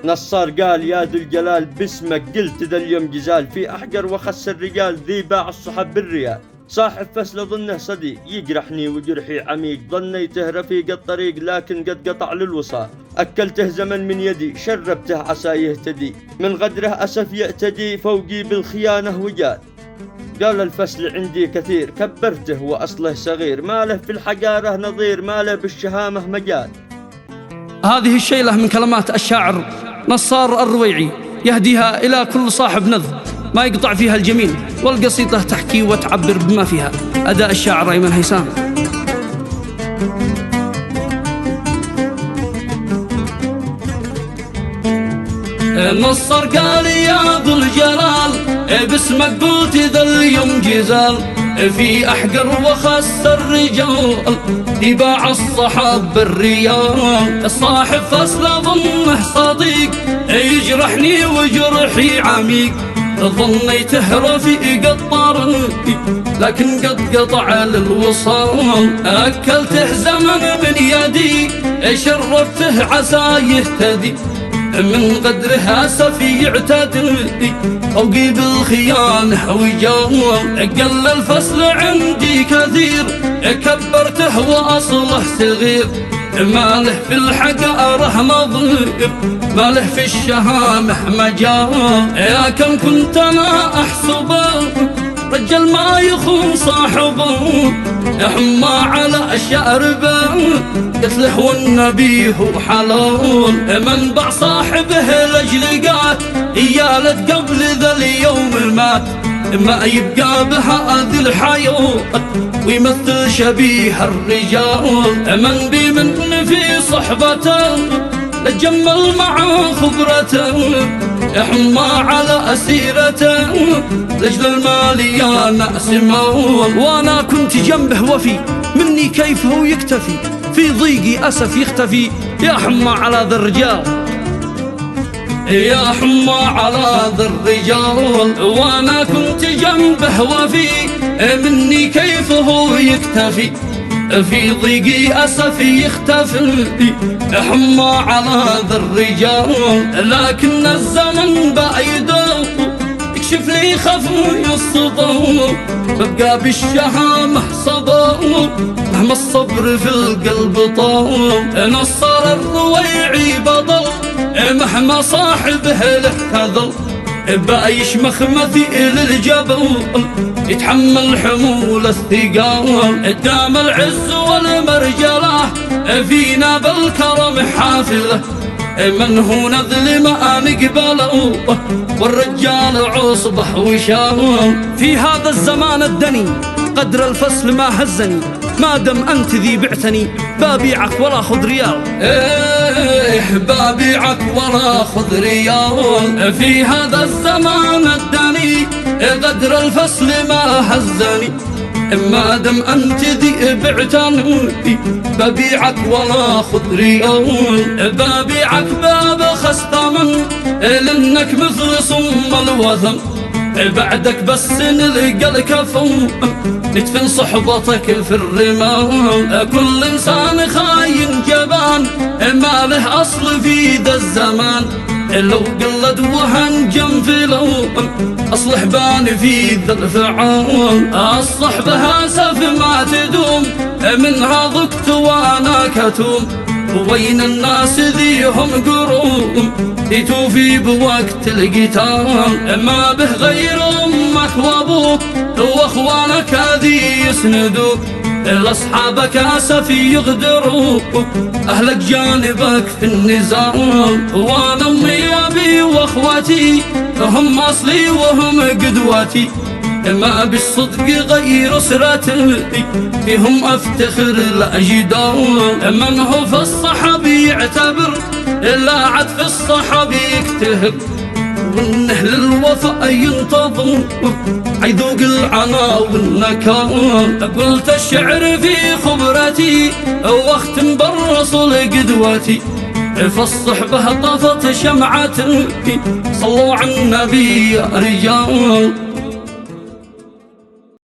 نصار قال يا ذو الجلال باسمك قلت ذا اليوم جزال، في أحقر وخس الرجال ذي باع الصحب بالريال. صاحب فسل ظنه صديق يجرحني وجرحي عميق، ظنيته رفيق الطريق لكن قد قطع للوصال. أكلته زمن من يدي شربته عسى يهتدي، من غدره أسف يأتدي فوقي بالخيانة وجال. قال الفسل عندي كثير كبرته وأصله صغير، ما له في الحقارة نظير ما له بالشهامة مجال. هذه الشيلة من كلمات الشاعر نصار الرويعي يهديها إلى كل صاحب نظم ما يقطع فيها الجميل، والقصيدة تحكي وتعبر بما فيها. أداء الشاعر أيمن هيثم. نصر قال يا ذو الجلال باسمك قلت ذا اليوم جزال، في أحقر وخس الرجال يباع الصحاب بالريال. صاحب فصل ظنه صديق يجرحني وجرحي عميق، ظنيته رفيق الطريق لكن قد قطع للوصال. أكلته زمن من يدي شربته عسى يهتدي، من قدره أسف يعتدي فوقي بالخيانة وجال. قل الفصل عندي كثير كبرته وأصله صغير، ما له في الحقارة نظير ما له في الشهامة مجال. يا كم كنت أنا أحسبه رجل ما يخون صاحبه، حما على شاربه قتله والنبي هو حلال. منبع صاحبه لجلقات إيالت قبل ذا اليوم مات، ما يبقى بها ذي الحياة ويمثل شبيه الرجال. من بي من في صحبته لجمل مع خبرته، حما على أسيرته لجل المال يا ناس مول. وأنا كنت جنبه وفي مني كيف هو يكتفي، في ضيقي أسف يختفي يا حما على ذا الرجال. يا حما على ذا الرجال وأنا كنت جنبه وفي مني كيف هو يكتفي، في ضيقي أسف يختفي حما على ذا الرجال. لكن الزمن بعيده يكشف لي خفي الصدور، ببقى بالشهامة صبور مهما الصبر في القلب طول. نصر الرويعي بطل مهما صاحبه له كذل، بايش مخمثي للجبل يتحمل حمول الثقال. دام العز والمرجله فينا بالكرم حافله، من هو نذل ما نقبله والرجال عصبه وشال. في هذا الزمان الدني قدر الفصل ما هزني، ما دم أنت ذي بعتني بابيعك ولا خذ ريال. بابيعك ولا خذ ريال. في هذا الزمان الدني قدر الفصل ما هزني، ما دم أنت ذي بعتني بابيعك ولا خذ ريال. بابيعك باب خستمن لأنك مثل صم الوثن، بعدك بس نلقى الكفن ندفن صحبتك في الرمال. كل إنسان خاين جبان ما له أصل في ذا الزمان، لو قلد وهنجم في لون أصلح بان في ذا الفعال. الصحبة أسف ما تدوم منها ضقت وأنا كتوم، وبين الناس ذي هم قروم يتوفي بوقت القتال. ما به غير أمك وأبوك وأخوانك ذي يسندوك، لأصحابك أسف يغدروك أهلك جانبك في النزال. وأنا أمي أبي وأخوتي هم أصلي وهم قدوتي، ما بالصدق غير أسرتي فيهم أفتخر لا جدال. من هو في الصحب يعتبر لا عد في الصحب يكتهب، ومن أهل الوفاء ينتظر عيذوق العنا والنكال. قلت الشعر في خبرتي واختم بالرسول قدوتي، فالصحبة طفت شمعة صلوا على النبي يا رجال.